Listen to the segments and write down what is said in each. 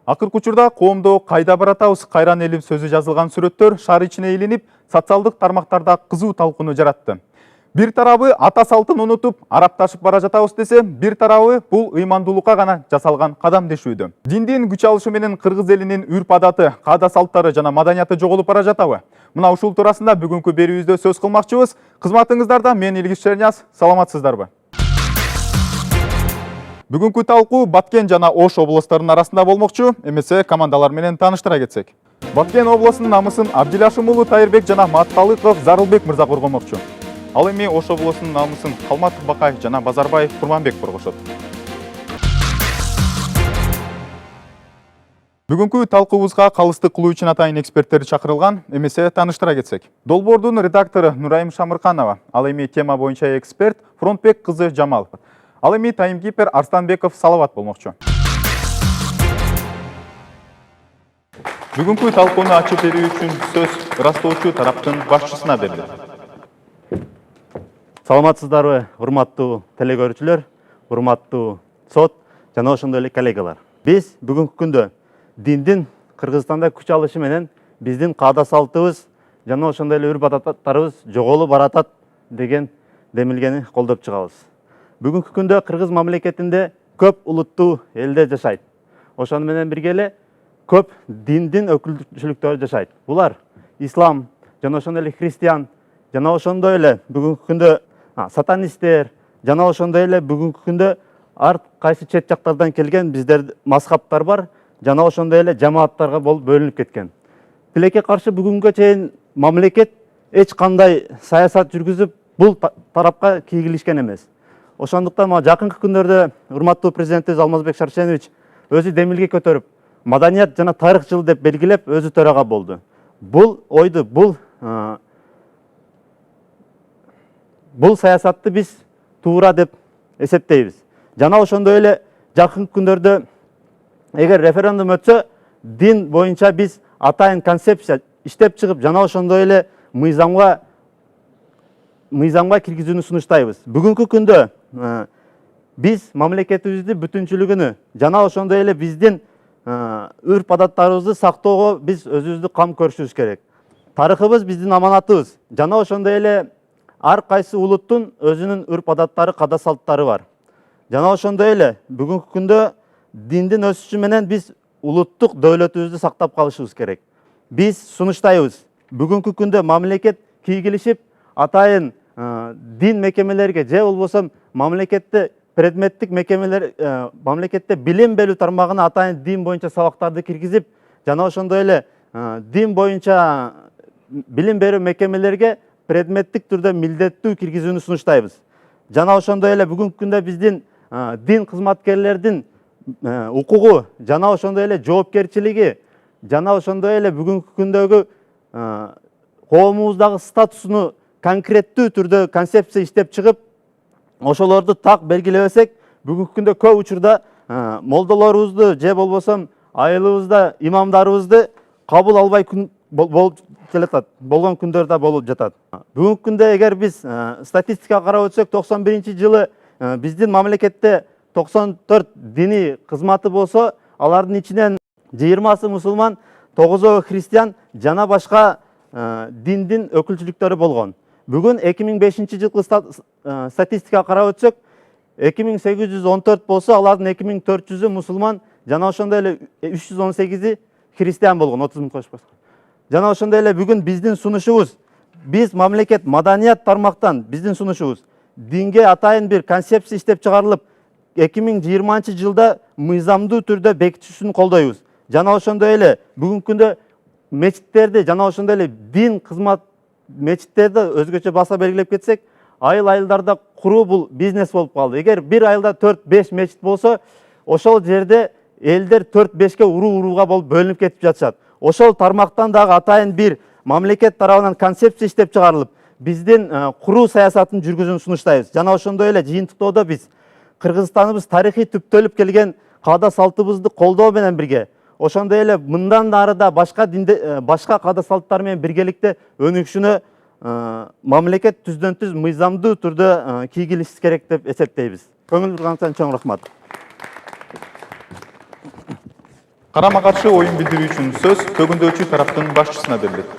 Акыркы учурда коомдо кайда баратабыз кайран элим сөзү жазылган сүрөттөр шаар ичине илинип, социалдык тармактарда кызуу талкууну жаратты. Бир тарабы ата салтын унутуп, арапташып бара жатабыз десе, бир тарабы бул ыймандуулукка гана жасалган кадам дешүүдө. Диндин күч алышы менен кыргыз элинин үрп адаты, каада салттары жана маданияты жоголуп бара жатабы? Мына ушул туурасында бүгүнкү берүүбүздө сөз кылмакчыбыз. Кызматыңыздарда мен Илгиз Черняз, саламатсыздарбы? Бүгүнкү талкуу Баткен жана Ош областарынын арасында болмокчу. Эмесе командалар менен тааныштыра кетсек. Баткен областынын намысын Абдилашим уулу Тайырбек жана Матталыков Зарылбек мырза коргомокчу. Ал эми Ош областынын намысын Калматов Бакаев жана Базарбаев Курманбек коргошот. Бүгүнкү талкуубузга калыстык кылуу үчүн атайын эксперттер чакырылган. Эмесе тааныштыра кетсек. Долбоордун редактору Нурайым Шамырканова, ал эми тема боюнча эксперт Фронтбек кызы Жамалов. Ал эми таймкипер Арстанбеков Салават болмокчу. Бүгүнкү талкууну ачып берүү үчүн сөз ырастоочу тараптын башчысына берилет. Саламатсыздарбы, урматтуу телекөрүүчүлөр, урматтуу сот жана ошондой эле коллегалар. Биз бүгүнкү күндө диндин Кыргызстанда күч алышы менен биздин каада салтыбыз жана ошондой эле үрп адаттарыбыз жоголуп баратат деген демилгени колдоп чыгабыз. Бүгүнкү күндө Кыргыз мамлекетинде көп улуттуу элде жашайт. Ошону менен бирге эле көп диндин өкүлчүлүктөрү жашайт. Булар ислам жана ошондой эле христиан жана ошондой эле бүгүнкү күндө сатанисттер жана ошондой эле бүгүнкү күндө ар кайсы чет жактардан келген биздер мазхабтар бар жана ошондой эле жамааттарга болуп бөлүнүп кеткен. Тилекке каршы бүгүнгө чейин мамлекет эч кандай саясат жүргүзүп бул тарапка кийгилишкен эмес. Ошондуктан жакынкы күндөрдө урматтуу президентибиз Алмазбек Шаршенович өзү демилге көтөрүп, маданият жана тарых жылы деп белгилеп, өзү төрага болду. Бул ойду, бул саясатты биз туура деп эсептейбиз. Жана ошондой эле жакынкы күндөрдө эгер референдум өтсө, дин боюнча биз атайын концепция иштеп чыгып, жана ошондой эле мыйзамга киргизүүнү сунуштайбыз. Бүгүнкү күндө биз мамлекетибизди бүтүнчүлүгүнү жана ошондой эле биздин үрп адаттарыбызды сактоого биз өзүбүздү кам көрүшүбүз керек. Тарыхыбыз биздин аманатыбыз. Жана ошондой эле ар кайсы улуттун өзүнүн үрп адаттары, каада салттары бар. Жана ошондой эле бүгүнкү күндө диндин өсүшү менен биз улуттук дөөлөтүбүздү сактап калышыбыз керек. Биз сунуштайбыз. Бүгүнкү күндө мамлекет кийгилишип, атайын дин мекемелерге же болбосо мамлекетте предметтик мекемелер, мамлекетте билим берүү тармагына атайын дин боюнча сабактарды киргизип, жана ошондой эле дин боюнча билим берүү мекемелерге предметтик түрдө милдеттүү киргизүүнү сунуштайбыз. Жана ошондой эле бүгүнкү күндө биздин дин кызматкерлердин укугу жана ошондой эле жоопкерчилиги жана ошондой эле бүгүнкү күндөгү коомубуздагы статусуну конкреттүү түрдө концепция иштеп чыгып, ошолорду так белгилебесек, бүгүнкү күндө көп учурда молдолорубузду же болбосо айылыбызда имамдарыбызды кабыл албай болуп жатат, болгон күндөр да болуп жатат. Бүгүнкү күндө эгер биз статистикага карап өтсөк, 91-жылы биздин мамлекетте 94 дини кызматы болсо, алардын ичинен 20 мусулман, 9 христиан жана башка диндин өкүлчүлүктөрү болгон. Бүгүн 2005-жылкы статистикага карап өтсөк, 2814 болсо, алардын 2400-ü мусулман жана ошондой эле 318-и христиан болгон, 30 миң кошпос. Жана ошондой эле бүгүн биздин сунушубуз, биз мамлекет маданият тармактан биздин сунушубуз динге атайын бир концепция иштеп чыгарылып, 2020-жылда мыйзамдуу түрдө бекитүүсүн колдойбуз. Жана ошондой эле бүгүнкү күндө мечиттерди жана ошондой эле дин кызмат мечиттерди өзгөчө баса белгилеп кетсек, айылдарда куруу бул бизнес болуп калды. Эгер бир айылда 4-5 мечит болсо, ошол жерде элдер 4-5ке урууга болуп бөлүнүп кетип жатышат. Ошол тармактан дагы атайын бир мамлекет тарабынан концепция иштеп чыгарылып, биздин куруу саясатын жүргүзүүнү сунуштайбыз. Жана ошондой эле жыйынтыктоодо биз Кыргызстаныбыз тарыхый түптөлүп келген каада салтыбызды колдоо менен бирге, ошондой эле мындан ары да башка каада салттар менен биргеликте өнүгүшүнө мамлекет түздөн-түз мыйзамдуу түрдө кийгилиши керек деп эсептейбиз. Көңүл бурганыңыздан чоң рахмат. Карама каршы оюн билдирүү үчүн сөз төгүндөөчү тараптын башчысына берилет.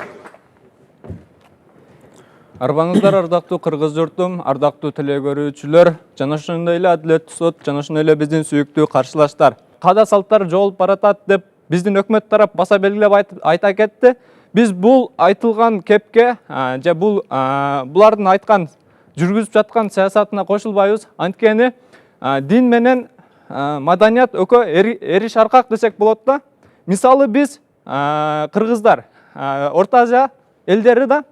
Арбаңыздар ардактуу кыргыз журтум, ардактуу теле көрүүчүлөр, жана ошондой эле адилеттүү сот, жана ошондой эле биздин сүйүктүү каршылаштар. Каада салттар жоголуп баратат деп биздин өкмөт тарап баса белгилеп айта кетти. Биз бул айтылган кепке же булардын айткан жүргүзүп жаткан саясатына кошулбайбыз. Анткени дин менен маданият экөө эри шаркак десек болот да. Мисалы биз кыргыздар, Орто Азия элдери да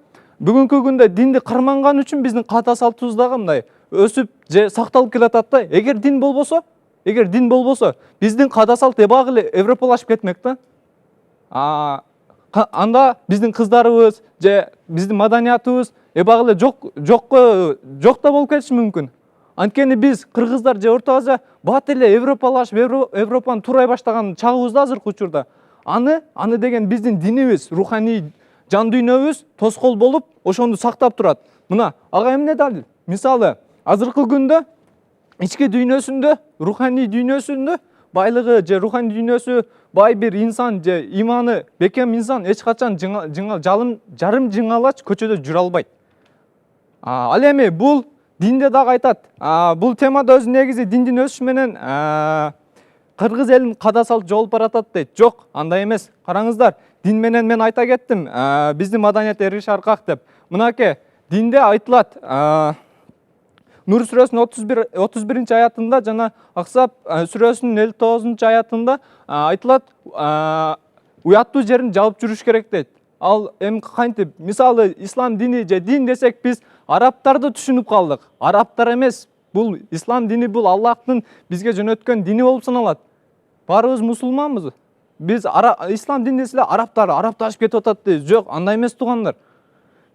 бүгүнкү күндө динди карманган үчүн биздин каада салтыбыз дагы мындай өсүп же сакталып келатат да. Эгер дин болбосо, биздин каада салт эбак эле европалашып кетмек да. Анда биздин кыздарыбыз же биздин маданиятыбыз эбак эле жок да болуп кетиши мүмкүн. Анткени биз кыргыздар же Орто Азия бат эле европалашып, Европаны туурай баштаган чагыбызда азыркы учурда. Аны деген биздин динибиз, руханий жан дүйнөбүз тоскоол болуп, ошону сактап турат. Мына ага эмне далил? Мисалы, азыркы күндө ички дүйнөсүндө, руханий дүйнөсүндө байлыгы же руханий дүйнөсү бай бир инсан же иманы бекем инсан эч качан жарым жыңалач көчөдө жүрө албайт. Ал эми бул динде дагы айтат. Бул темада өзү негизи диндин өсүшү менен кыргыз элинин каада салты жоголуп баратат дейт. Жок, андай эмес. Караңыздар, дин менен мен айта кеттим, биздин маданият эри шаркак деп. Мынакей, динде айтылат, Нур сүрөсүнүн 31 аятында жана Аксап сүрөсүнүн 59 аятында айтылат, уяттуу жерин жабып жүрүш керек дейт. Ал эми кантип? Мисалы, ислам дини же дин десек биз арабтарды түшүнүп калдык. Арабтар эмес. Бул ислам дини, бул Аллахтын бизге жөнөткөн дини болуп саналат. Баарыбыз мусулманбыз. Биз ислам дин десе арабташып кетип атат дейбиз. Жок, андай эмес туугандар.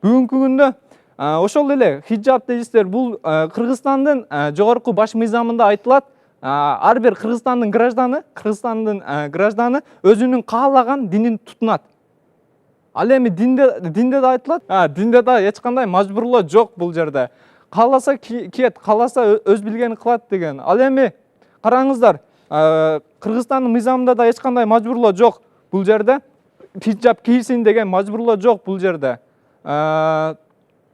Бүгүнкү күндө ошол эле хиджаб дейсиздер, бул Кыргызстандын жогорку баш мыйзамында айтылат. Ар бир Кыргызстандын гражданы өзүнүн каалаган динин тутунат. Ал эми динде да айтылат, динде да эч кандай мажбурлоо жок бул жерде. Кааласа киет, кааласа өз билгенин кылат деген. Ал эми караңыздар, Кыргызстандын мыйзамында да эч кандай мажбурлоо жок бул жерде. Хиджаб кийсин деген мажбурлоо жок бул жерде.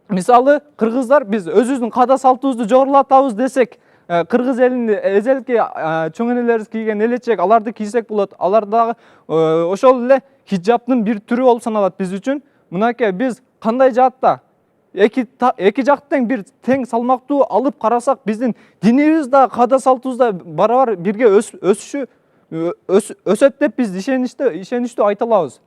Мисалы, кыргыздар биз өзүбүздүн каада салтыбызды жогорулатабыз десек, кыргыз элинин эзелки чоң энелерибиз кийген элечек, аларды кийсек болот. Алар дагы ошол эле хиджабтын бир түрү болуп саналат биз үчүн. Мынакей, биз кандай жаатта эки жактан бир тең салмактуу алып карасак, биздин динибиз да, каада салтыбыз да барабар бирге өсөт деп биз ишеничтүү айта алабыз.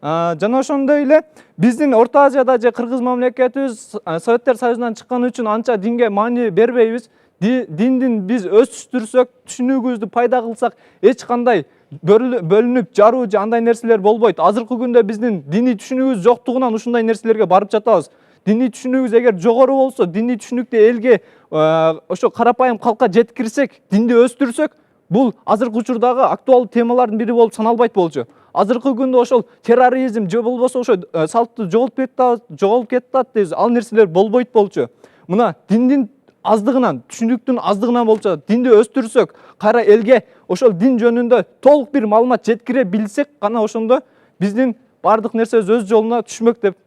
Жана ошондой эле биздин Орто Азияда же кыргыз мамлекетибиз Советтер Союзунан чыккан үчүн анча динге маани бербейбиз. Диндин биз өстүрсөк, түшүнүгүбүздү пайда кылсак, эч кандай бөлүнүп жаруу же андай нерселер болбойт. Азыркы күндө биздин диний түшүнүгүбүз жоктугунан ушундай нерселерге барып жатабыз. Диний түшүнүгүбүз эгер жогору болсо, диний түшүнүктү элге, ошо карапайым калкка жеткирсек, динди өстүрсөк, бул азыркы учурдагы актуалдуу темалардын бири болуп саналбайт болчу. Азыркы күндө ошол терроризм же болбосо ошо салтты жоголуп кетат дейбиз. Ал нерселер болбойт болчу. Мына диндин аздыгынан, түшүнүктүн аздыгынан болуп жатат. Динди өстүрсөк, кайра элге ошол дин жөнүндө толук бир маалымат жеткире билсек, гана ошондо биздин бардык нерсебиз өз жолуна түшмөк деп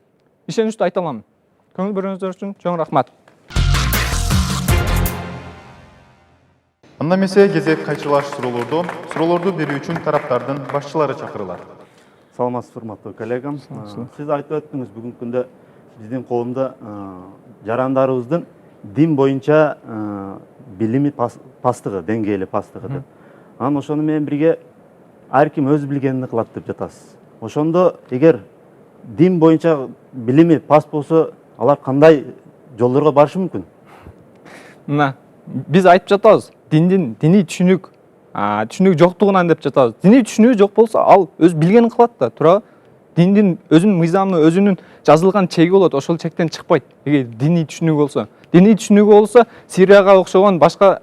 ишеничтүү айта алам. Көңүл бурууңуздар үчүн чоң рахмат. Анда эмесе кезек кайчылаш суроолорду берүү үчүн тараптардын башчылары чакырылат. Саламатсыз, урматтуу коллегам. Сиз айтып өттүңүз, бүгүнкү күндө биздин коомдо жарандарыбыздын дин боюнча билими пастыгы, деңгээли пастыгы деп. Анан ошону менен бирге ар ким өз билгенин кылат деп жатасыз. Ошондо эгер дин боюнча билими паст болсо, алар кандай жолдорго барышы мүмкүн? Мына биз айтып жатабыз, диний түшүнүк жоктугунан деп жатабыз. Диний түшүнүгү жок болсо, ал өз билгенин кылат да, туурабы? Диндин өзүнүн мыйзамы, өзүнүн жазылган чеги болот, ошол чектен чыкпайт. Эгер диний түшүнүгү болсо, Сирияга окшогон башка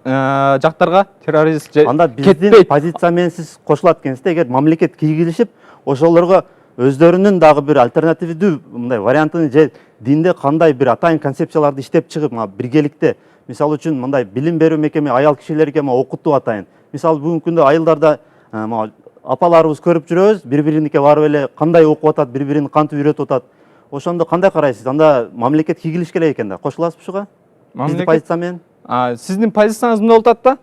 жактарга террорист же анда биздин позиция менен сиз кошулат экенсиз да, эгер мамлекет киргизишип, ошолорго өздөрүнүн дагы бир альтернативдүү мындай вариантын же динде кандай бир атайын концепцияларды иштеп чыгып, биргеликте, мисалы үчүн мындай билим берүү мекеме аял кишилерге окутуу атайын. Мисалы бүгүнкү күндө айылдарда апаларыбыз көрүп жүрөбүз, бири-биринике барып эле кандай окуп атат, бири-бирин кантип үйрөтүп атат. Ошондо кандай карайсыз? Анда мамлекет кийгилиш керек экен да. Кошуласызбы ушуга? Биздин позиция менен. Сиздин позицияңыз эмне болуп атат да?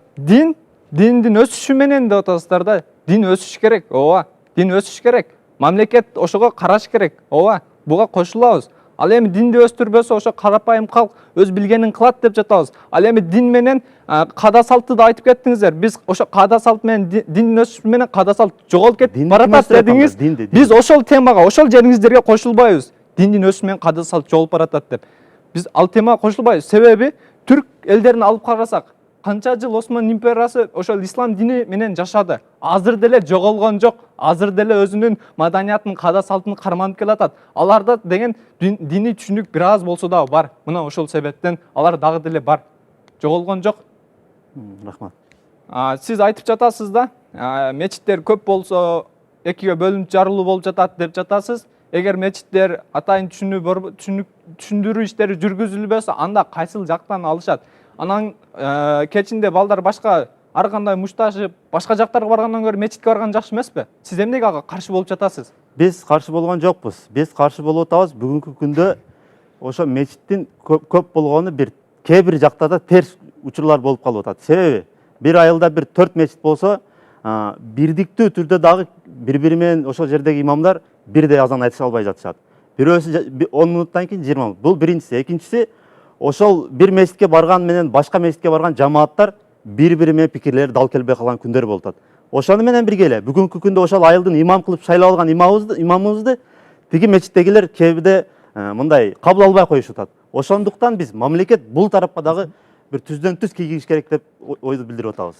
Диндин өсүшү менен деп атасыздар да. Дин өсүш керек. Ооба. Дин өсүш керек. Мамлекет ошого караш керек. Ооба. Буга кошулабыз. Ал эми динди өстүрбөсө ошо карапайым калк өз билгенин кылат деп жатабыз. Ал эми дин менен каада салтты да айтып кеттиңиздер. Биз ошо каада салт менен диндин өсүшү менен каада салт жоголуп кетип баратат дедиңиз. Биз ошол темага, ошол жериңиздерге кошулбайбыз. Диндин өсүшү менен каада салт жоголуп баратат деп. Биз ал темага кошулбайбыз. Себеби түрк элдерин алып карасак, канча жыл Осман империясы ошол ислам дини менен жашады. Азыр деле жоголгон жок. Азыр деле өзүнүн маданиятын, каада салтын карманып келатат. Аларда деген диний түшүнүк бир аз болсо да бар. Мына ошол себептен алар дагы деле бар. Жоголгон жок. Рахмат. Сиз айтып жатасыз да, мечиттер көп болсо экиге бөлүнүп жарылуу болуп жатат деп жатасыз. Эгер мечиттер атайын түшүндүрүү иштери жүргүзүлбөсө, анда кайсыл жактан алышат? Анан кечинде балдар башка ар кандай мушташып, башка жактарга баргандан көрө мечитке барган жакшы эмеспи? Сиз эмнеге ага каршы болуп жатасыз? Биз каршы болгон жокпуз. Биз каршы болуп атабыз. Бүгүнкү күндө ошо мечиттин көп болгону кээ бир жактарда терс учурлар болуп калып атат. Себеби бир айылда 4 мечит болсо, бирдиктүү түрдө дагы бири-бири менен ошол жердеги имамдар бирдей азан айтыша албай жатышат. Бирөөсү 10 минуттан кийин 20 минут. Бул биринчиси. Экинчиси, ошол бир мечитке барган менен башка мечитке барган жамааттар бири-бири менен пикирлери дал келбей калган күндөр болуп атат. Ошону менен бирге эле бүгүнкү күндө ошол айылдын имам кылып шайлап алган имамыбызды тиги мечиттегилер кээбиде мындай кабыл албай коюшуп атат. Ошондуктан биз мамлекет бул тарапка дагы бир түздөн түз кийгиш керек деп ойду билдирип атабыз.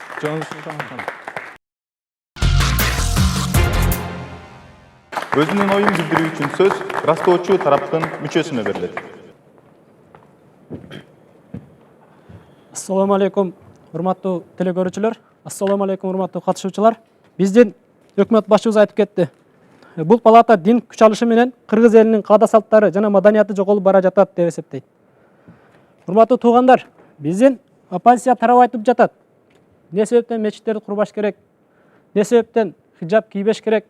Өзүнүн оюн билдирүү үчүн сөз ырастоочу тараптын мүчөсүнө берилет. Ассаламу алейкум, урматтуу телекөрүүчүлөр. Ассаламу алейкум, урматтуу катышуучулар. Биздин өкмөт башчыбыз айтып кетти. Бул палата дин күч алышы менен кыргыз элинин каада салттары жана маданияты жоголуп бара жатат деп эсептейт. Урматтуу туугандар, биздин оппозиция тарабы айтып жатат. Не себептен мечиттерди курбаш керек? Не себептен хиджаб кийбеш керек?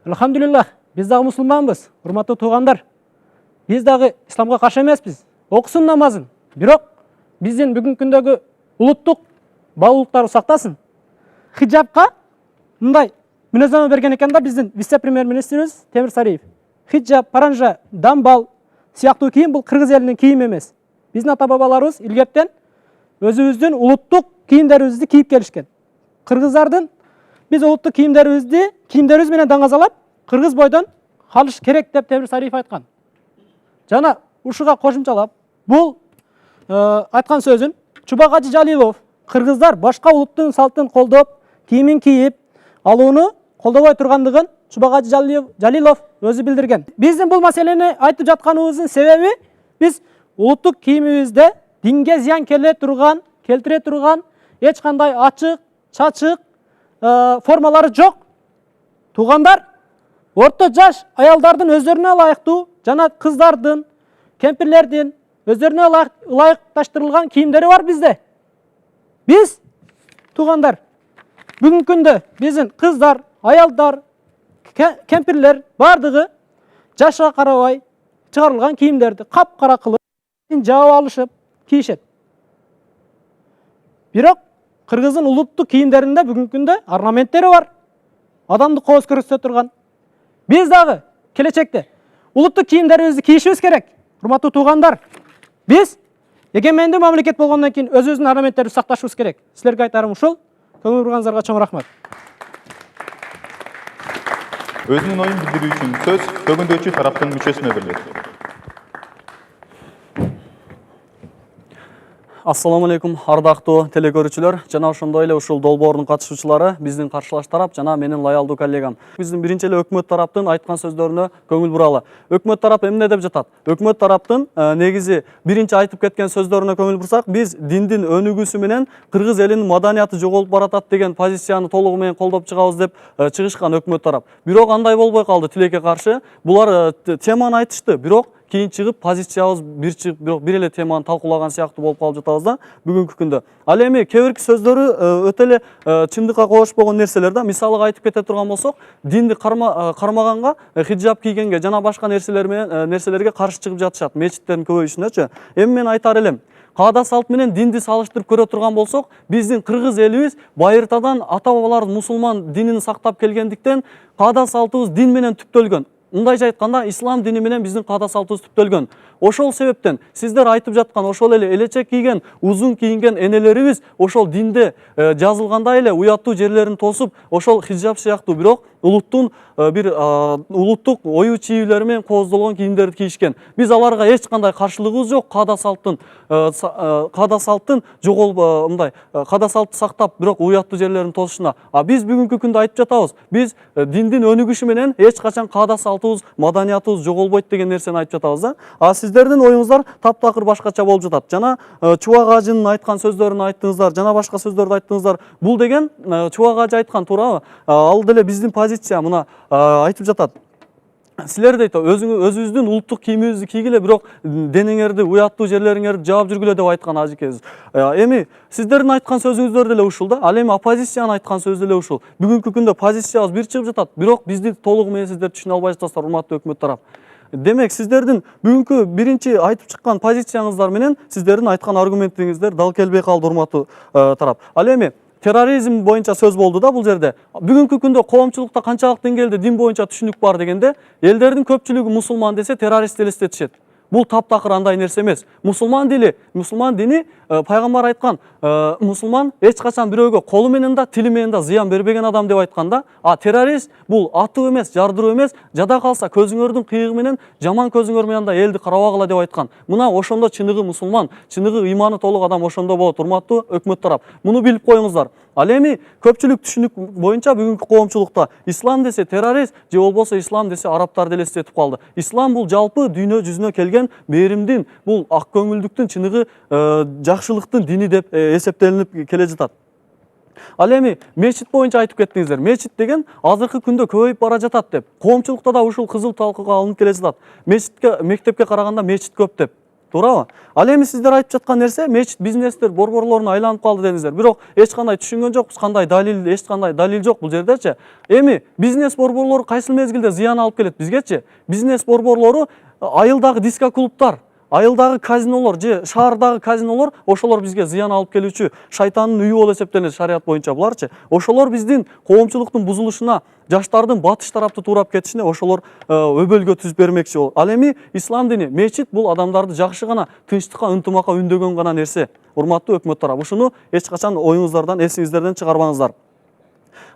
Алхамдулиллах, биз дагы мусулманбыз. Урматтуу туугандар, биз дагы исламга каршы эмеспиз. Окусун намазын. Бирок биздин бүгүнкү күндөгү улуттук баалуулуктарды сактасын. Хиджабка мындай мүнөзөмө берген экен да биздин вице-премьер-министрибиз Темир Сариев. Хиджаб, паранжа, дамбал сыяктуу кийим бул кыргыз элинин кийими эмес. Биздин ата-бабаларыбыз илгертен өзүбүздүн улуттук кийимдерибизди кийип келишкен. Кыргыздардын биз улуттук кийимдерибиз менен даңазалап, кыргыз бойдон калыш керек деп Темир Сариев айткан. Жана ушуга кошумчалап, бул айткан сөзүн Чубак Ажы Жалилов, кыргыздар башка улуттун салтын колдоп, кийимин кийип алууну колдобой тургандыгын Чубак Ажы Жалилов өзү билдирген. Биздин бул маселени айтып жатканыбыздын себеби биз улуттук кийимибизде динге зыян келтире турган эч кандай ачык, чачык формалары жок. Туугандар, орто жаш аялдардын өздөрүнө ылайыктуу жана кыздардын, кемпирлердин өздөрүнө ылайыкташтырылган кийимдери бар бизде. Биз туугандар, бүгүнкү күндө биздин кыздар, аялдар, кемпирлер бардыгы жашка карабай чыгарылган кийимдерди капкара кылып, жаап алышып кийишет. Бирок кыргыздын улуттук кийимдеринде бүгүнкү күндө орнаменттери бар. Адамды кооз көрсөтө турган. Биз дагы келечекте улуттук кийимдерибизди кийишибиз керек. Урматтуу туугандар, биз эгемендүү мамлекет болгондон кийин өзүбүздүн орнаменттерибизди сакташыбыз керек. Силерге айтарым ушул. Көңүл бурганыңыздарга чоң рахмат. Өзүнүн оюн билдирүү үчүн сөз төгүндөөчү тараптын мүчөсүнө берилет. Ассаламу алейкум, ардактуу телекөрүүчүлөр жана ошондой эле ушул долбоордун катышуучулары, биздин каршылаш тарап жана менин лаялдуу коллегам. Биздин биринчи эле өкмөт тараптын айткан сөздөрүнө көңүл буралы. Өкмөт тарап эмне деп жатат? Өкмөт тараптын негизи биринчи айтып кеткен сөздөрүнө көңүл бурсак, биз диндин өнүгүүсү менен кыргыз элинин маданияты жоголуп баратат деген позицияны толугу менен колдоп чыгабыз деп чыгышкан өкмөт тарап. Бирок андай болбой калды, тилекке каршы. Булар теманы айтышты, бирок кийин чыгып позициябыз бир чыгып бирок бир эле теманы талкуулаган сыяктуу болуп калып жатабыз да бүгүнкү күндө. Ал эми кээ бирки сөздөрү өтө эле чындыкка кошпогон нерселер да. Мисалга айтып кете турган болсок, динди кармаганга, хиджаб кийгенге жана башка нерселерге каршы чыгып жатышат мечиттердин көбөйүшүнөчү. Эми мен айтар элем, каада салт менен динди салыштырып көрө турган болсок, биздин кыргыз элибиз байыртадан ата бабалар мусулман динин сактап келгендиктен каада салтыбыз дин менен түптөлгөн. Мындайча айтканда, ислам дини менен биздин каада салтыбыз түптөлгөн. Ошол себептен сиздер айтып жаткан ошол эле элечек кийген, узун кийинген энелерибиз ошол динде жазылгандай эле уяттуу жерлерин тосуп, ошол хиджаб сыяктуу бирок улуттун бир улуттук ою чийүүлөрү менен кооздолгон кийимдерди кийишкен. Биз аларга эч кандай каршылыгыбыз жок. Каада салттын мындай каада салтты сактап, бирок уяттуу жерлерин тосушуна. Биз бүгүнкү күндө айтып жатабыз. Биз диндин өнүгүшү менен эч качан каада салтыбыз, маданиятыбыз жоголбойт деген нерсени айтып жатабыз да. Сиздердин оюңуздар таптакыр башкача болуп жатат. Жана Чубак ажынын айткан сөздөрүн айттыңыздар, жана башка сөздөрдү айттыңыздар. Бул деген Чубак ажы айткан туурабы? Ал деле биздин позиция мына айтып жатат. Силер дейт, өзүбүздүн улуттук кийимибизди кийгиле, бирок денеңерди, уяттуу жерлериңерди жаап жүргүлө деп айткан ажыкебиз. Эми сиздердин айткан сөзүңүздөр деле ушул да. Ал эми оппозициянын айткан сөзү деле ушул. Бүгүнкү күндө позициябыз бир чыгып жатат, бирок бизди толугу менен сиздер түшүнө албай жатасыздар, урматтуу өкмөт тарап. Демек, сиздердин бүгүнкү биринчи айтып чыккан позицияңыздар менен сиздердин айткан аргументиңиздер дал келбей калды, урматтуу тарап. Ал эми терроризм боюнча сөз болду да бул жерде. Бүгүнкү күндө коомчулукта канчалык деңгээлде дин боюнча түшүнүк бар дегенде, элдердин көпчүлүгү мусулман десе террорист элестетишет. Бул таптакыр андай нерсе эмес. Мусулман дини пайгамбар айткан, мусулман эч качан бирөөгө колу менен да, тили менен да зыян бербеген адам деп айткан да. Террорист бул атуу эмес, жардыруу эмес, жада калса көзүңөрдүн кыйыгы менен, жаман көзүңөр менен да элди карабагыла деп айткан. Мына ошондо чыныгы мусулман, чыныгы ыйманы толук адам ошондо болот, урматтуу өкмөт тарап. Муну билип коюңуздар. Ал эми көпчүлүк түшүнүк боюнча бүгүнкү коомчулукта ислам десе террорист, же болбосо ислам десе арабтарды элестетип калды. Ислам бул жалпы дүйнө жүзүнө келген беримдин, бул ак көңүлдүктүн, чыныгы жакшылыктын дини деп эсептелинип келе жатат. Ал эми мечит боюнча айтып кеттиңиздер. Мечит деген азыркы күндө көбөйүп бара жатат деп. Коомчулукта да ушул кызыл талкууга алынып келе жатат. Мектепке караганда мечит көп деп. Туурабы? Ал эми сиздер айтып жаткан нерсе мечит бизнестер борборлоруна айланып калды дедиңиздер. Бирок эч кандай түшүнгөн жокпуз, эч кандай далил жок бул жердечи. Эми бизнес борборлору кайсы мезгилде зыян алып келет бизгечи? Бизнес борборлору айылдагы диско-клубтар, айылдагы казинолор же шаардагы казинолор, ошолор бизге зыян алып келүүчү шайтандын үйү болуп эсептелет шарият боюнча буларчы. Ошолор биздин коомчулуктун бузулушуна, жаштардын батыш тараптуу туурап кетишине ошолор өбөлгө түзүп бермекчи болот. Ал эми ислам дини, мечит бул адамдарды жакшы гана, тынчтыкка, ынтымакка үндөгөн гана нерсе. Урматтуу өкмөт тарап, ушуну эч качан оюңуздардан, эсиңиздерден чыгарбаңыздар.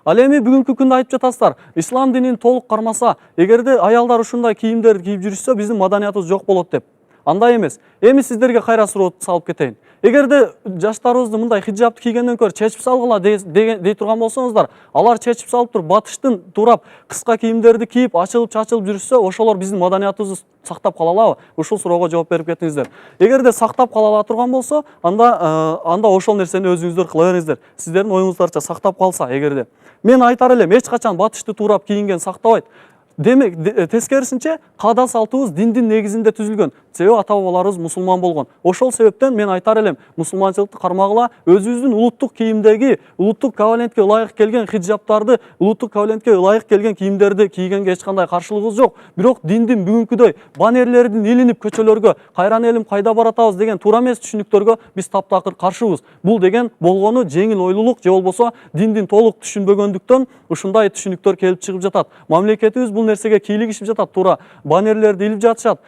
Ал эми бүгүнкү күндө айтып жатасыздар, ислам динин толук кармаса, эгерде аялдар ушундай кийимдерди кийип жүрүшсө, биздин маданиятыбыз жок болот деп. Андай эмес. Эми сиздерге кайра суроо салып кетейин. Эгерде жаштарыбызды мындай хиджабты кийгенден көрө чечип салгыла дей турган болсоңуздар, алар чечип салып туруп батыштын туурап кыска кийимдерди кийип, ачылып чачылып жүрүшсө, ошолор биздин маданиятыбызды сактап кала алабы? Ушул суроого жооп берип кетиңиздер. Эгерде сактап кала ала турган болсо, анда ошол нерсени өзүңүздөр кыла бериңиздер. Сиздердин оюңуздарча сактап калса, эгерде. Мен айтар элем, эч качан батышты туурап кийинген сактабайт. Демек, тескерисинче, каада салтыбыз диндин негизинде түзүлгөн. Себеби ата бабаларыбыз мусулман болгон. Ошол себептен мен айтар элем, мусулманчылыкты кармагыла, өзүбүздүн улуттук кийимдеги, улуттук кабалентке ылайык келген хиджабтарды, улуттук кабалентке ылайык келген кийимдерди кийгенге эч кандай каршылыгыбыз жок. Бирок диндин бүгүнкүдөй баннерлердин илинип көчөлөргө, кайран элим кайда баратабыз деген туура эмес түшүнүктөргө биз таптакыр каршыбыз. Бул деген болгону жеңил ойлуулук же болбосо диндин толук түшүнбөгөндүктөн ушундай түшүнүктөр келип чыгып жатат. Мамлекетибиз бул нерсеге кийлигишип жатат, туура баннерлерди илип жатышат.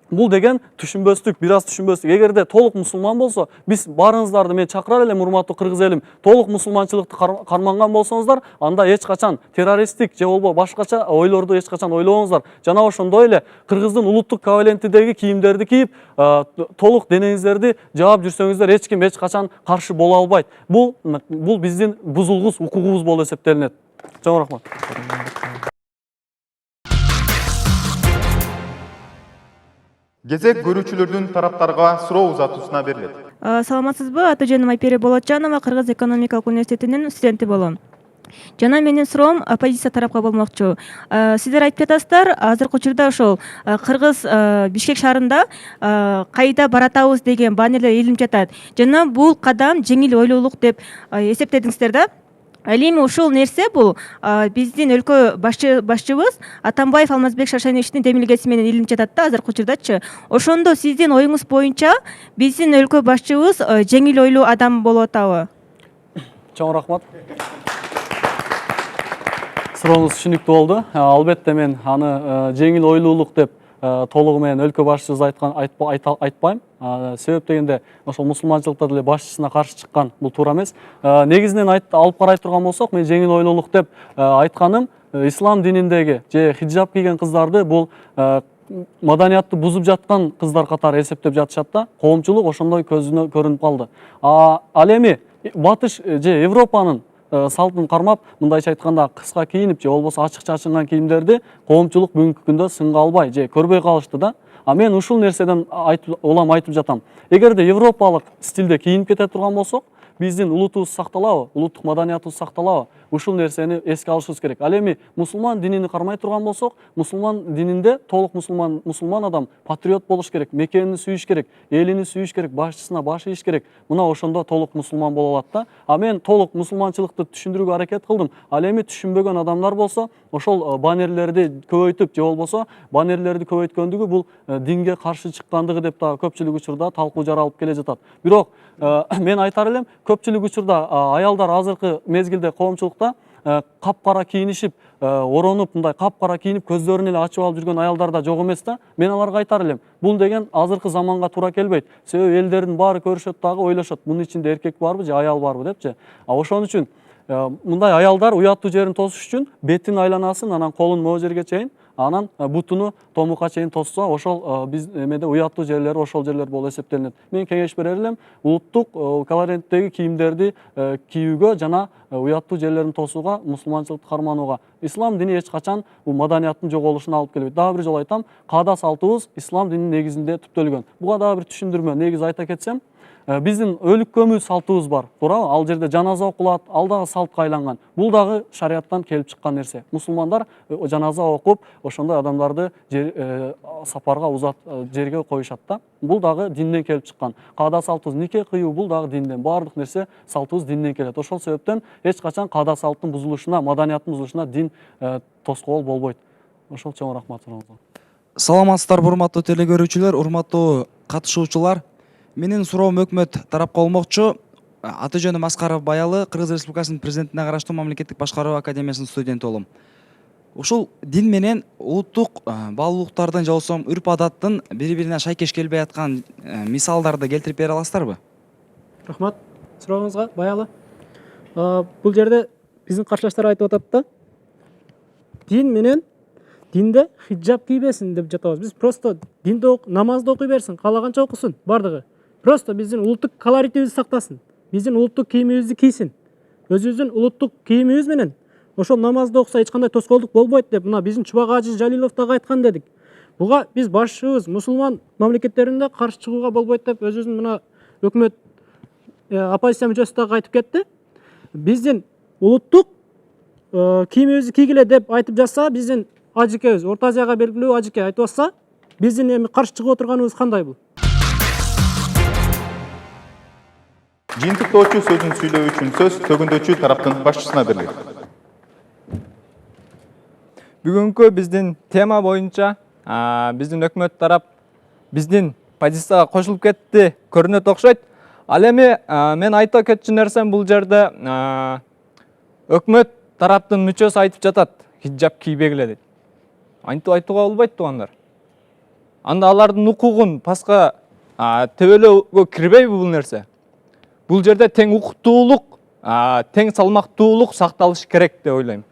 Бул деген түшүнбөстүк, бир аз түшүнбөстүк. Эгерде толук мусулман болсо, биз барыңыздарды мен чакырар элем, урматтуу кыргыз элим, толук мусулманчылыкты карманган болсоңуздар, анда эч качан террористтик же болбо башкача ойлорду эч качан ойлобоңуздар. Жана ошондой эле кыргыздын улуттук кабалентидеги кийимдерди кийип, толук денеңиздерди жаап жүрсөңүздөр, эч ким эч качан каршы боло албайт. Бул биздин бузулгус, укугубуз болуп эсептелинет. Чоң рахмат. Кезек көрүүчүлөрдүн тараптарга суроо узатуусуна берилет. Саламатсызбы? Аты жөнүм Айпери Болотжанова, Кыргыз экономикалык университетинин студенти болом. Жана менин суроом оппозиция тарапка болмокчу. Сиздер айтып жатасыздар, азыркы учурда ошол Кыргыз Бишкек шаарында кайда баратабыз деген баннерлер илинип жатат. Жана бул кадам жеңил ойлуулук деп эсептедиңиздер да. Ал эми ушул нерсе бул биздин өлкө башчыбыз Атамбаев Алмазбек Шаршеновичтин демилгеси менен илинип жатат да азыркы учурдачы. Ошондо сиздин оюңуз боюнча биздин өлкө башчыбыз жеңил ойлуу адам болуп атабы? Чоң рахмат. Сурооңуз түшүнүктүү болду. Албетте мен аны жеңил ойлуулук деп толугу менен өлкө башчыбыз айтпайм. Себеп дегенде ошол мусулманчылыкта деле башчысына каршы чыккан бул туура эмес. Негизинен алып карай турган болсок, мен жеңил ойлуулук деп айтканым ислам дининдеги же хиджаб кийген кыздарды бул маданиятты бузуп жаткан кыздар катары эсептеп жатышат да. Коомчулук ошондой көзүнө көрүнүп калды. Ал эми Батыш же Европанын салтын кармап, мындайча айтканда кыска кийинип же болбосо ачык чачынган кийимдерди коомчулук бүгүнкү күндө сынга албай же көрбөй калышты да. Мен ушул нерседен улам айтып жатам. Эгерде европалык стилде кийинип кете турган болсок, биздин улутубуз сакталабы, улуттук маданиятыбыз сакталабы? Ушул нерсени эске алышыбыз керек. Ал эми мусулман динини кармай турган болсок, мусулман дининде толук мусулман адам патриот болуш керек, мекенин сүйүш керек, элини сүйүш керек, башчысына баш ийиш керек. Мына ошондо толук мусулман боло алат да. Мен толук мусулманчылыкты түшүндүрүүгө аракет кылдым. Ал эми түшүнбөгөн адамдар болсо, ошол баннерлерди көбөйтүп же болбосо баннерлерди көбөйткөндүгү бул динге каршы чыккандыгы деп да көпчүлүк учурда талкуу жаралып келе жатат. Бирок мен айтар элем, көпчүлүк учурда аялдар азыркы мезгилде коомчулукта капкара кийинишип, оронуп, мындай капкара кийинип, көздөрүн эле ачып алып жүргөн аялдар да жок эмес да. Мен аларга айтар элем, бул деген азыркы заманга туура келбейт. Себеби элдердин баары көрүшөт дагы, ойлошот, мунун ичинде эркек барбы же аял барбы депчи. Ошон үчүн мындай аялдар уяттуу жерин тосуш үчүн бетин айланасын, анан колун могу жерге чейин, анан бутуну томукка чейин тосса, ошол биз эмеде уяттуу жерлери ошол жерлер болуп эсептелинет. Мен кеңеш берер элем, улуттук колоренттеги кийимдерди кийүүгө жана уяттуу жерлерин тосууга, мусулманчылыкты карманууга. Ислам дини эч качан бул маданияттын жоголушуна алып келбейт. Дагы бир жолу айтам, каада салтыбыз ислам дининин негизинде түптөлгөн. Буга дагы бир түшүндүрмө негиз айта кетсем, биздин өлүк көмүү салтыбыз бар, туурабы? Ал жерде жаназа окулат, ал дагы салтка айланган. Бул дагы шарияттан келип чыккан нерсе. Мусулмандар жаназа окуп, ошондой адамдарды сапарга узат жерге коюшат да. Бул дагы динден келип чыккан. Каада салтыбыз, нике кыюу, бул дагы динден. Баардык нерсе салтыбыз динден келет. Ошол себептен эч качан каада салттын бузулушуна, маданияттын бузулушуна дин тоскоол болбойт. Ошол чоң рахмат сурооңузга. Саламатсыздарбы, урматтуу телекөрүүчүлөр, урматтуу катышуучулар. Менин суроом өкмөт тарапка болмокчу. Аты жөнүм Аскаров Баялы, Кыргыз Республикасынын президентине караштуу Мамлекеттик башкаруу академиясынын студенти болом. Ушул дин менен улуттук баалуулуктардын же болбосо үрп адаттын бири-бирине шайкеш келбей аткан мисалдарды келтирип бере аласыздарбы? Рахмат сурооңузга, Баялы. Бул жерде биздин каршылаштар айтып атат да, дин менен динде хиджаб кийбесин деп жатабыз. Биз просто динде намазды окуй берсин, каалаганча окусун, бардыгы. Просто биздин улуттук колоритибизди сактасын, биздин улуттук кийимибизди кийсин. Өзүбүздүн улуттук кийимибиз менен ошол намазды окуса эч кандай тоскоолдук болбойт деп мына биздин Чубак Ажи Жалилов дагы айткан дедик. Буга биз башчыбыз мусулман мамлекеттеринде каршы чыгууга болбойт деп өзүбүздүн мына өкмөт оппозиция мүчөсү дагы айтып кетти. Биздин улуттук кийимибизди кийгиле деп айтып жатса, биздин Ажикебиз, Орто Азияга белгилүү Ажике айтып атса, биздин эми каршы чыгып отурганыбыз кандай бул? Жыйынтыктоочу сөзүн сүйлөө үчүн сөз төгүндөчү тараптын башчысына берилет. Бүгүнкү биздин тема боюнча биздин өкмөт тарап биздин позицияга кошулуп кетти көрүнөт окшойт. Ал эми мен айта кетчү нерсем бул жерде өкмөт тараптын мүчөсү айтып жатат, хиджаб кийбегиле дейт. Антип айтууга болбойт туугандар. Анда алардын укугун паска төбөлөөгө кирбейби бул нерсе? Бул жерде тең укуктуулук, тең салмактуулук сакталыш керек деп ойлойм.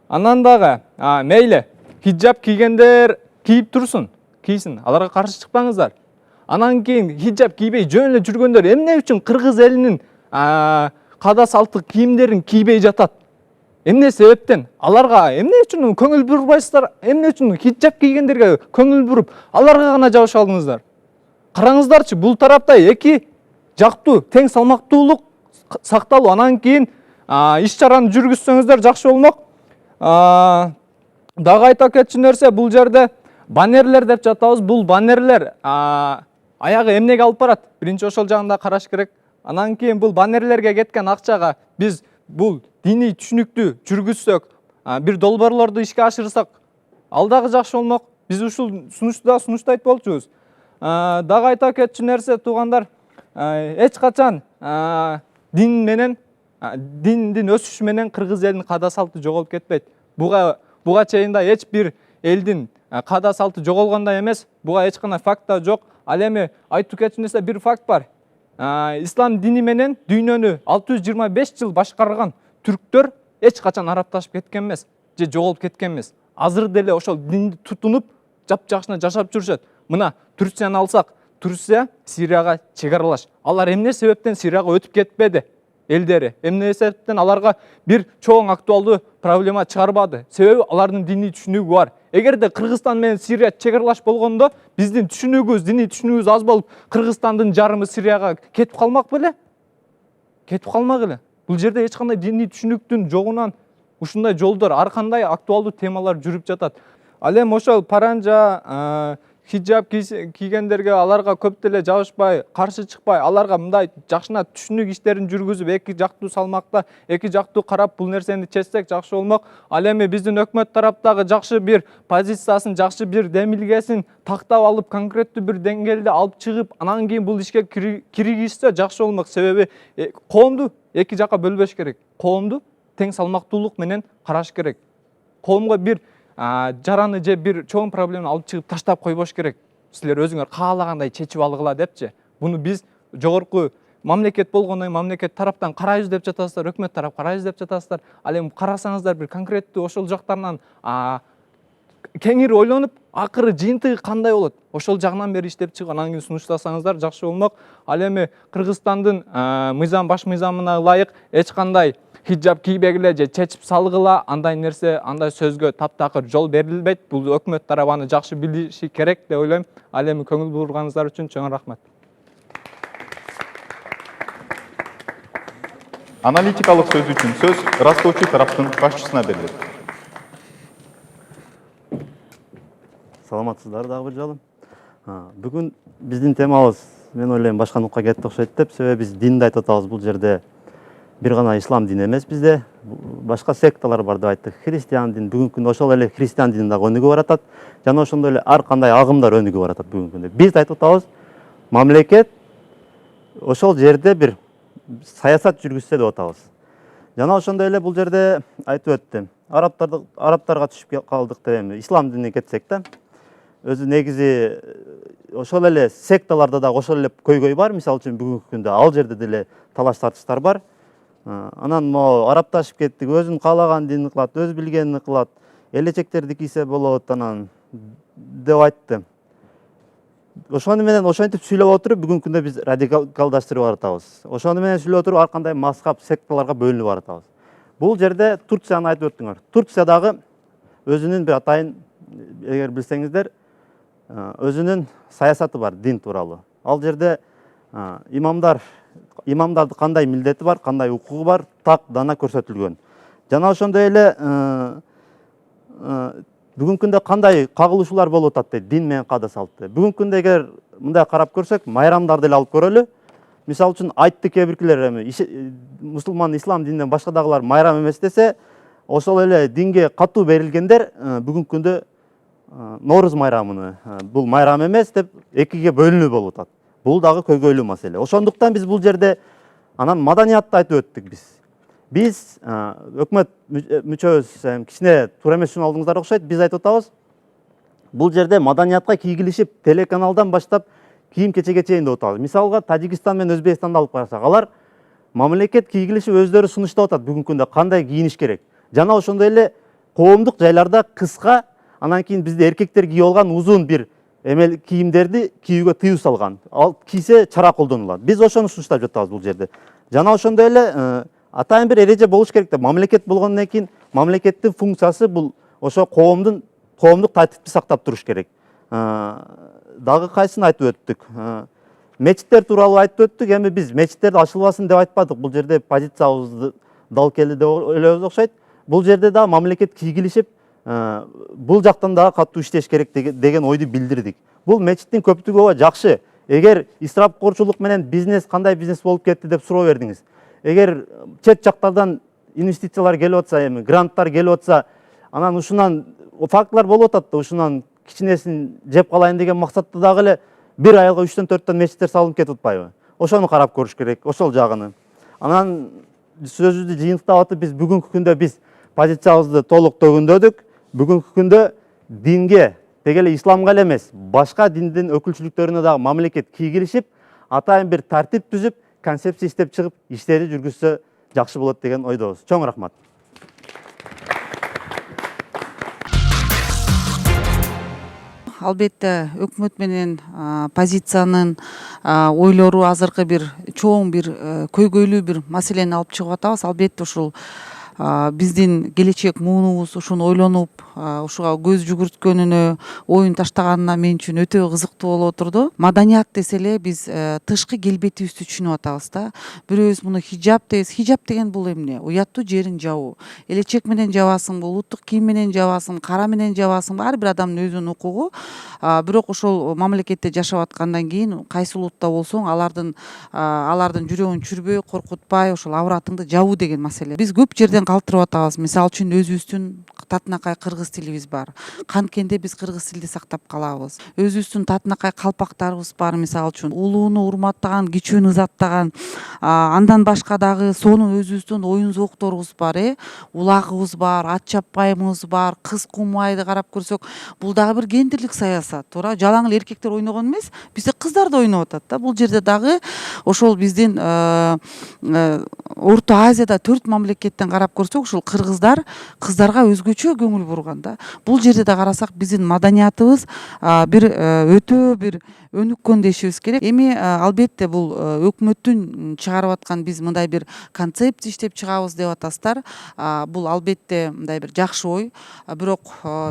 Андан дагы мейли хиджаб кийгендер кийип турсун, кийсин, аларга каршы чыкпаңыздар. Анан кийин хиджаб кийбей жөн эле жүргөндөр эмне үчүн кыргыз элинин каада салттык кийимдерин кийбей жатат? Эмне себептен? Аларга эмне үчүн көңүл бурбайсыздар? Эмне үчүн хиджаб кийгендерге көңүл буруп, аларга гана жабыш алдыңыздар? Караңыздарчы, бул тарапта эки жактуу тең салмактуулук сакталуу, анан кийин иш чараны жүргүзсөңүздөр жакшы болмок. Дагы айта кетчү нерсе, бул жерде баннерлер деп жатабыз. Бул баннерлер аягы эмнеге алып барат? Биринчи ошол жагында караш керек. Анан кийин бул баннерлерге кеткен акчага биз бул диний түшүнүктү жүргүзсөк, бир долбоорлорду ишке ашырсак, ал дагы жакшы болмок. Биз ушул сунушту да сунуштайт болчубуз. Дагы айта кетчү нерсе, туугандар, эч качан дин менен диндин өсүшү менен кыргыз элинин каада салты жоголуп кетпейт. Буга чейин да эч бир элдин каада салты жоголгондой эмес. Буга эч кандай факт да жок. Ал эми айтып кетчү нерсе, бир факт бар. Ислам дини менен дүйнөнү 625 жыл башкарган түрктөр эч качан арапташып кеткен эмес же жоголуп кеткен эмес. Азыр деле ошол динди тутунуп жапжакшына жашап жүрүшөт. Мына Турцияны алсак, Турция Сирияга чегаралаш. Алар эмне себептен Сирияга өтүп кетпеди? Элдери эмне себептен аларга бир чоң актуалдуу проблема чыгарбады? Себеби алардын диний түшүнүгү бар. Эгерде Кыргызстан менен Сирия чегаралаш болгондо биздин түшүнүгүбүз, диний түшүнүгүбүз аз болуп, Кыргызстандын жарымы Сирияга кетип калмак беле? Кетип калмак эле. Бул жерде эч кандай диний түшүнүктүн жогунан ушундай жолдор, ар кандай актуалдуу темалар жүрүп жатат. Ал эми ошол паранжа, хиджаб кийгендерге аларга көп деле жабышпай, каршы чыкпай, аларга мындай жакшына түшүнүк иштерин жүргүзүп, эки жактуу салмакта, эки жактуу карап бул нерсени чечсек жакшы болмок. Ал эми биздин өкмөт тараптагы жакшы бир позициясын, жакшы бир демилгесин тактап алып, конкреттүү бир деңгээлде алып чыгып, анан кийин бул ишке киргизсе жакшы болмок. Себеби коомду эки жакка бөлбөш керек. Коомду тең салмактуулук менен караш керек. Коомго бир жараны же бир чоң проблеманы алып чыгып таштап койбош керек. Силер өзүңөр каалагандай чечип алгыла депчи. Буну биз жогорку мамлекет болгондон кийин мамлекет тараптан карайбыз деп жатасыздар, өкмөт тарап карайбыз деп жатасыздар. Ал эми карасаңыздар бир конкреттүү ошол жактарынан кеңири ойлонуп, акыры жыйынтыгы кандай болот? Ошол жагынан бери иштеп чыгып, анан кийин сунуштасаңыздар жакшы болмок. Ал эми Кыргызстандын мыйзам, баш мыйзамына ылайык эч кандай хиджаб кийбегиле же чечип салгыла, андай нерсе, андай сөзгө таптакыр жол берилбейт. Бул өкмөт тарабы аны жакшы билиши керек деп ойлойм. Ал эми көңүл бурганыңыздар үчүн чоң рахмат. Аналитикалык сөз үчүн сөз ырастоочу тараптын башчысына берилет. Саламатсыздар дагы бир жолу. Бүгүн биздин темабыз, мен ойлойм, башка нукка кетти окшойт деп, себеби биз динди айтып атабыз. Бул жерде бир гана ислам дини эмес, бизде башка секталар бар деп айттык. Христиан дин, бүгүнкү күндө ошол эле христиан дини дагы өнүгүп баратат. Жана ошондой эле ар кандай агымдар өнүгүп баратат бүгүнкү күндө. Биз айтып атабыз, мамлекет ошол жерде бир саясат жүргүзсө деп атабыз. Жана ошондой эле бул жерде айтып өттүм. Арабтарга түшүп калдык деп эми ислам динине кетсек да, өзү негизи ошол эле секталарда дагы ошол эле көйгөй бар. Мисалы үчүн бүгүнкү күндө ал жерде деле талаш тартыштар бар. Анан могу арабташып кеттик, өзүн каалаган динди кылат, өз билгенин кылат, элечектерди кийсе болот анан деп айтты. Ошону менен ошентип сүйлөп отуруп, бүгүнкү күндө биз радикалдаштырып баратабыз. Ошону менен сүйлөп отуруп, ар кандай мазхаб, секталарга бөлүнүп баратабыз. Бул жерде Турцияны айтып өттүңөр. Турция дагы өзүнүн бир атайын, эгер билсеңиздер, өзүнүн саясаты бар дин тууралуу. Ал жерде имамдарды кандай милдети бар, кандай укугу бар, так дана көрсөтүлгөн. Жана ошондой эле бүгүнкү күндө кандай кагылышуулар болуп атат дейт дин менен каада салтты. Бүгүнкү күндө эгер мындай карап көрсөк, майрамдарды эле алып көрөлү. Мисалы үчүн айтты кээ биркилер мусулман, ислам дининен башка дагылар майрам эмес десе, ошол эле динге катуу берилгендер бүгүнкү күндө Нооруз майрамыны бул майрам эмес деп экиге бөлүнүү болуп атат. Бул дагы көйгөйлүү маселе. Ошондуктан биз бул жерде анан маданиятты айтып өттүк биз. Биз өкмөт мүчөбүз кичине туура эмес үчүн алдыңыздар окшойт. Биз айтып атабыз, бул жерде маданиятка кийгилишип, телеканалдан баштап кийим-кечеге чейин деп атабыз. Мисалга Тажикстан менен Өзбекстанды алып карасак, алар мамлекет кийгилишип өздөрү сунуштап атат бүгүнкү күндө кандай кийиниш керек. Жана ошондой эле коомдук жайларда кыска, анан кийин бизде эркектер кийип алган узун бир кийимдерди кийүүгө тыюу салган. Ал кийсе чара колдонулат. Биз ошону сунуштап жатабыз бул жерде. Жана ошондой эле атайын бир эреже болуш керек деп, мамлекет болгондон кийин мамлекеттин функциясы бул ошо коомдук тартипти сактап туруш керек. Дагы кайсын айтып өттүк. Мечиттер тууралуу айтып өттүк. Эми биз мечиттерди ачылбасын деп айтпадык. Бул жерде позициябызды дал келди деп ойлойбуз окшойт. Бул жерде дагы мамлекет кийгилишип, бул жактан дагы катуу иштеш керек деген ойду билдирдик. Бул мечиттин көптүгү жакшы. Эгер исрапкорчулук менен бизнес кандай бизнес болуп кетти деп суроо бердиңиз. Эгер чет жактардан инвестициялар келип атса, эми гранттар келип атса, анан ушунан фактылар болуп атат да, ушунан кичинесин жеп калайын деген максатта дагы эле бир айылга 3-4 мечиттер салынып кетип атпайбы? Ошону карап көрүш керек, ошол жагыны. Анан сөзүбүздү жыйынтыктап атып, биз бүгүнкү күндө биз позициябызды толук төгүндөдүк. Бүгүнкү күндө динге, тек эле исламга эле эмес, башка диндин өкүлчүлүктөрүнө дагы мамлекет кийгилишип, атайын бир тартип түзүп, концепция иштеп чыгып, иштери жүргүзсө жакшы болот деген ойдобуз. Чоң рахмат. Албетте өкмөт менен позициянын ойлору азыркы бир чоң бир көйгөйлүү бир маселени алып чыгып атабыз. Албетте ушул биздин келечек муунубуз ушуну ойлонуп, ушуга көз жүгүрткөнүнө, оюн таштаганына мен үчүн өтө кызыктуу болуп отурду. Маданият десе эле биз тышкы келбетибизди түшүнүп атабыз да. Бирөөбүз муну хиджаб дейбиз. Хиджаб деген бул эмне? Уяттуу жерин жабуу. Элечек менен жабасыңбы, улуттук кийим менен жабасыңбы, кара менен жабасыңбы, ар бир адамдын өзүнүн укугу. Бирок ошол мамлекетте жашап аткандан кийин кайсы улутта болсоң, алардын жүрөгүн чүрбөй, коркутпай, ошол авратыңды жабуу деген маселе. Биз көп жерден калтырып атабыз. Мисалы үчүн өзүбүздүн татынакай кыргыз тилибиз бар. Канткенде биз кыргыз тилди сактап калабыз. Өзүбүздүн татынакай калпактарыбыз бар, мисалы үчүн. Улууну урматтаган, кичүүнү ызаттаган, андан башка дагы сонун өзүбүздүн оюн зоокторубуз бар, улагыбыз бар, ат чаппайыбыз бар, кыз кумайды карап көрсөк, бул дагы бир гендерлик саясат. Туура, жалаң эле эркектер ойногон эмес, бизде кыздар да ойноп атат да. Бул жерде дагы ошол биздин Орто Азияда 4 мамлекеттен карап көрсөк, ушул кыздарга өзгөчө көңүл бурган да. Бул жерде да карасак, биздин маданиятыбыз бир өтө бир өнүккөн дешибиз керек. Эми албетте бул өкмөттүн чыгарып аткан биз мындай бир концепция иштеп чыгабыз деп атасыздар. Бул албетте мындай бир жакшы ой. Бирок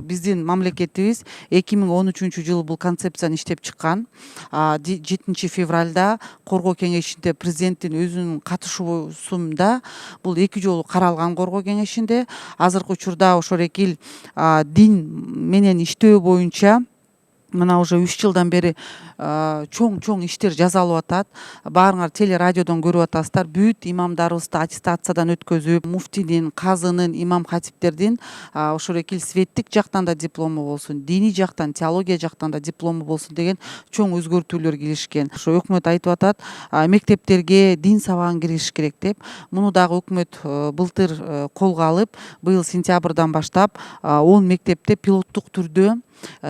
биздин мамлекетибиз 2013 жылы бул концепцияны иштеп чыккан. 7 февралда Коргоо кеңешинде президенттин өзүнүн катышуусунда бул 2 жолу каралган Коргоо кеңешинде. Азыркы учурда ошол экил дин менен иштөө боюнча мына уже 3 жылдан бери чоң иштер жасалып атат. Баарыңар телерадиодон көрүп атасыздар. Бүт имамдарыбызды аттестациядан өткөзүп, муфтидин, казынын, имам хатиптердин ошол экил светтик жактан да диплому болсун, диний жактан, теология жактан да диплому болсун деген чоң өзгөртүүлөр киришкен. Ошо өкмөт айтып атат, мектептерге дин сабагын киргизиш керек деп. Муну дагы өкмөт былтыр колго алып, быйыл сентябрдан баштап 10 мектепте пилоттук түрдө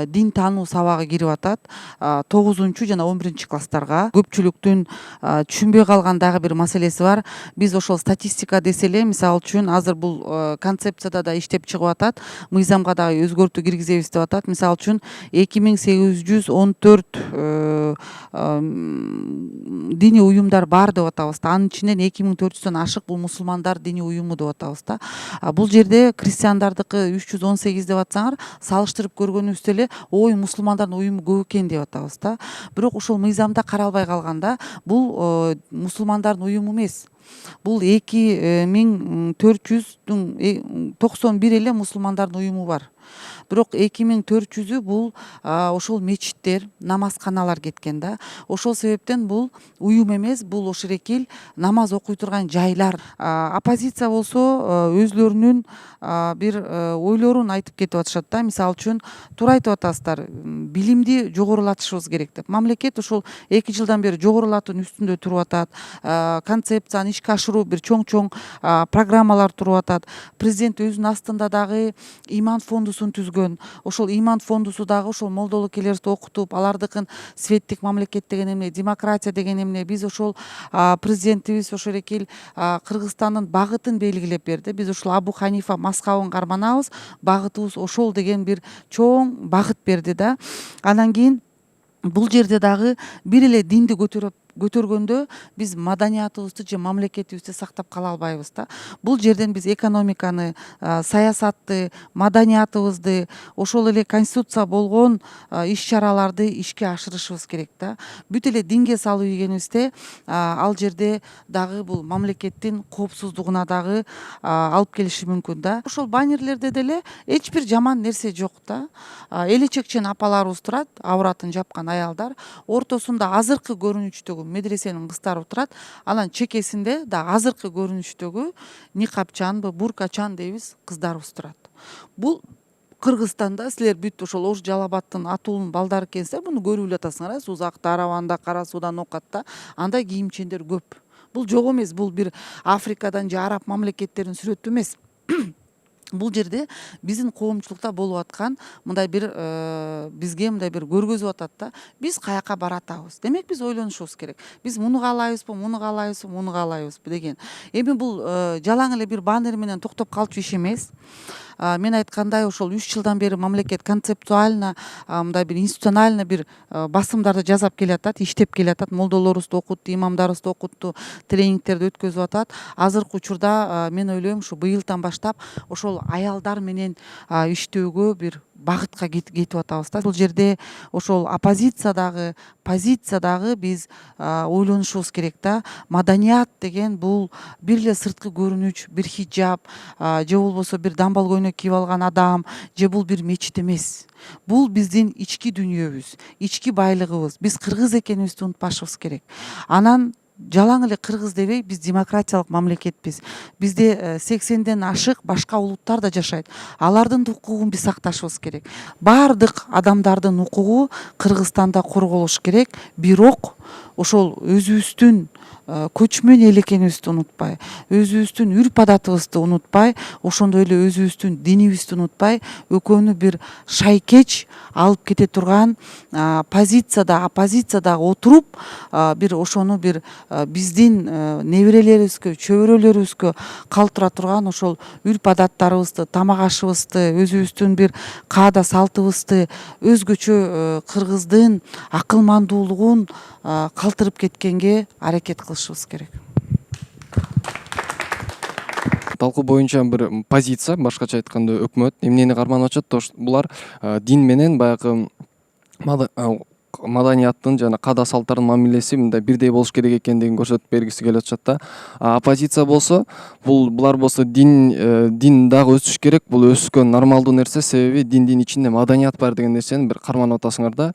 дин таануу сабагы кирип атат. 9 жана 11 класстарга. Көпчүлүктүн түшүнбөй калган дагы бир маселеси бар. Биз ошол статистика десе эле, мисалы үчүн азыр бул концепцияда да иштеп чыгып атат. Мыйзамга дагы өзгөртүү киргизебиз деп атат. Мисалы үчүн 2814 диний уюмдар бар деп атабыз. Анын ичинен 2400дөн ашык бул мусулмандар диний уюму деп атабыз да. Бул жерде христиандардыкы 318 деп атсаңар, салыштырып көргөнүбүздө эле, ой, мусулмандардын уюму көп экен деп атабыз да. Бирок ошол мыйзамда каралбай калганда, бул мусулмандардын уюму эмес. Бул 2491 эле мусулмандардын уюму бар. Бирок 2400ү бул ошол мечиттер, намазканалар кеткен да. Ошол себептен бул уюм эмес, бул ошол экил намаз окуй турган жайлар. Оппозиция болсо өзлөрүнүн бир ойлорун айтып кетип атышат да. Мисалы үчүн туура айтып атасыздар, билимди жогорулатышыбыз керек деп. Мамлекет ушул 2 жылдан бери жогорулатуунун үстүндө туруп атат. Концепцияны ишке ашыруу бир чоң программалар туруп атат. Президент өзүнүн астында дагы иман фондусун түзгөн. Ошол иман фондусу дагы ошол молдолук элерди окутуп, алардыкын светтик мамлекет деген эмне, демократия деген эмне, биз ошол президентибиз ошол экил Кыргызстандын багытын белгилеп берди. Биз ушул Абу Ханифа мазхабын карманабыз, багытыбыз ошол деген бир чоң багыт берди да. Андан кийин бул жерде дагы бир эле динди көтөрүп көтөргөндө биз маданиятыбызды же мамлекетибизди сактап кала албайбыз да. Бул жерден биз экономиканы, саясатты, маданиятыбызды, ошол эле конституция болгон иш-чараларды ишке ашырышыбыз керек да. Бүт эле динге салуу дегенибизде ал жерде дагы бул мамлекеттин коопсуздугуна дагы алып келиши мүмкүн да. Ошол баннерлерде деле эч бир жаман нерсе жок да. Элечекчен апаларыбыз турат, авратын жапкан аялдар, ортосунда азыркы көрүнүштөгү медресенин кыздары турат, анан чекесинде да азыркы көрүнүштөгү никапчанбы, буркачан дейбиз кыздарыбыз турат. Бул Кыргызстанда силер бүт ошол Ош Жалалбаттын атуулун балдары экенсиздер, буну көрүп эле атасыңар, Сузакта, Араванда, Кара Суудан, Нокатта андай кийимчендер көп. Бул жок эмес, бул бир Африкадан же араб мамлекеттеринин сүрөтү эмес. Бул жерде биздин коомчулукта болуп аткан мындай бир бизге мындай бир көргөзүп атат да. Биз каяка баратабыз. Демек биз ойлонушубуз керек. Биз муну каалайбызбы, муну каалайбызбы, муну каалайбызбы деген. Эми бул жалаң эле бир баннер менен токтоп калчу иш эмес. Мен айткандай ошол 3 жылдан бери мамлекет концептуально мындай бир институционально бир басымдарды жасап келатат, иштеп келатат, молдолорубузду окутту, имамдарыбызды окутту, тренингтерди өткөзүп атат. Азыркы учурда мен ойлойм ушу быйылдан баштап ошол аялдар менен иштөөгө бир багытка кетип атабыз да. Бул жерде ошол оппозициядагы, позициядагы биз ойлонушубуз керек да. Маданият деген бул бир эле сырткы көрүнүш, бир хиджаб, же болбосо бир дамбал көйнөк кийип алган адам, же бул бир мечит эмес. Бул биздин ички дүйнөбүз, ички байлыгыбыз. Биз кыргыз экенибизди унутпашыбыз керек. Анан жалаң эле кыргыз дебей, биз демократиялык мамлекетпиз. Бизде 80ден ашык башка улуттар да жашайт. Алардын укугун биз сакташыбыз керек. Бардык адамдардын укугу Кыргызстанда корголуш керек. Бирок ошол өзүбүздүн көчмөн эл экенибизди унутпай, өзүбүздүн үрп адатыбызды унутпай, ошондой эле өзүбүздүн динибизди унутпай, экөөнү бир шайкеч алып кете турган позицияда, оппозицияда отуруп, бир ошону бир биздин неберелерибизге, чөбөрөлөрүбүзгө калтыра турган ошол үрп адаттарыбызды, тамак ашыбызды, өзүбүздүн бир каада салтыбызды, өзгөчө кыргыздын акылмандуулугун калтырып кеткенге аракет кылышыбыз керек. Талкуу боюнча бир позиция, башкача айтканда өкмөт эмнени карманып атышат? Булар дин менен баягы маданияттын жана каада салттардын мамилеси мындай бирдей болуш керек экендигин көрсөтүп бергиси келип атышат да. Оппозиция болсо, булар болсо дин дагы өсүш керек. Бул өскөн нормалдуу нерсе, себеби диндин ичинде маданият бар деген нерсени бир карманып атасыңар да.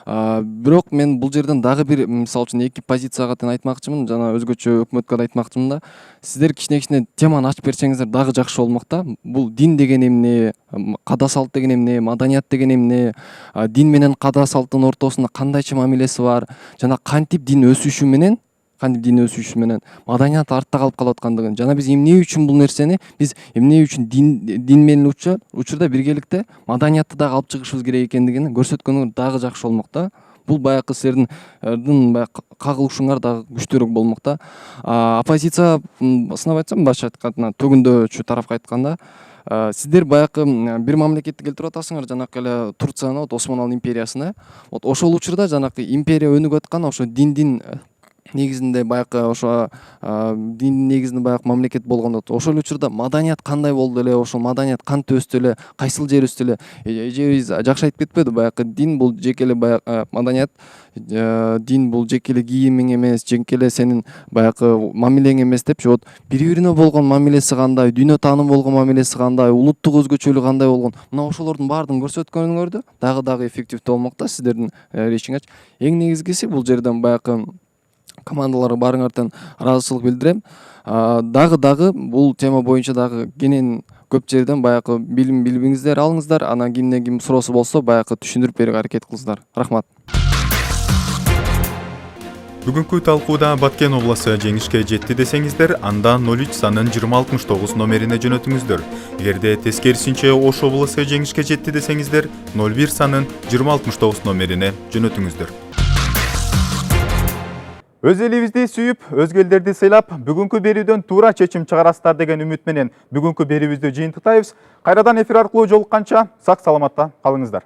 Бирок мен бул жерден дагы бир мисалы үчүн эки позицияга тең айтмакчымын, жана өзгөчө өкмөткө да айтмакчымын да. Сиздер кичине теманы ачып берсеңиздер дагы жакшы болмок да. Бул дин деген эмне, каада салт деген эмне, маданият деген эмне, дин менен каада салттын ортосунда кандайча мамилеси бар, жана кантип дин өсүшү менен маданият артта калып калаткандыгын, жана биз эмне үчүн бул нерсени, биз эмне үчүн дин менен учурда биргеликте маданиятты дагы алып чыгышыбыз керек экендигин көрсөткөнү дагы жакшы болмок да. Бул баягы силердин кагылышыңар дагы күчтүүрөөк болмок да. Оппозиция, сынап айтсам, башка айтканда төгүндөөчү тарапка айтканда, сиздер баягы бир мамлекетти келтирип атасыңар, жанакы эле Турцияны, Османлы империясына. Ошол учурда жанакы империя өнүгүп аткан, ошо диндин негизинде баягы ошо дин негизинде баягы мамлекет болгондо, ошол учурда маданият кандай болду эле, ошол маданият кантип өстү эле, кайсыл жери өстү эле, эжебиз жакшы айтып кетпеди? Баягы дин бул жеке эле баягы маданият, дин бул жеке эле кийимиң эмес, жеке эле сенин баягы мамилең эмес депчи. Вот бири-бирине болгон мамилеси кандай, дүйнө таанымы болгон мамилеси кандай, улуттук өзгөчөлүгү кандай болгон, мына ошолордун баардыгын көрсөткөнүңөрдө дагы эффективдүү болмок да сиздердин речиңерчи. Эң негизгиси бул жерден баягы командаларга баарыңар тең ыраазычылык билдирем. Дагы бул тема боюнча дагы кенен көп жерден баягы билимиңиздер алыңыздар, анан ким суроосу болсо баягы түшүндүрүп берүүгө аракет кылыңыздар. Рахмат. Бүгүнкү талкууда Баткен обласы жеңишке жетти десеңиздер, анда 03 санын 2069 номерине жөнөтүңүздөр. Эгерде тескерисинче Ош обласы жеңишке жетти десеңиздер, 01 санын 2069 номерине жөнөтүңүздөр. Өз элибизди сүйүп, өзгө элдерди сыйлап, бүгүнкү берүүдөн туура чечим чыгарасыздар деген үмүт менен бүгүнкү берүүбүздү жыйынтыктайбыз. Кайрадан эфир аркылуу жолукканча сак саламатта калыңыздар.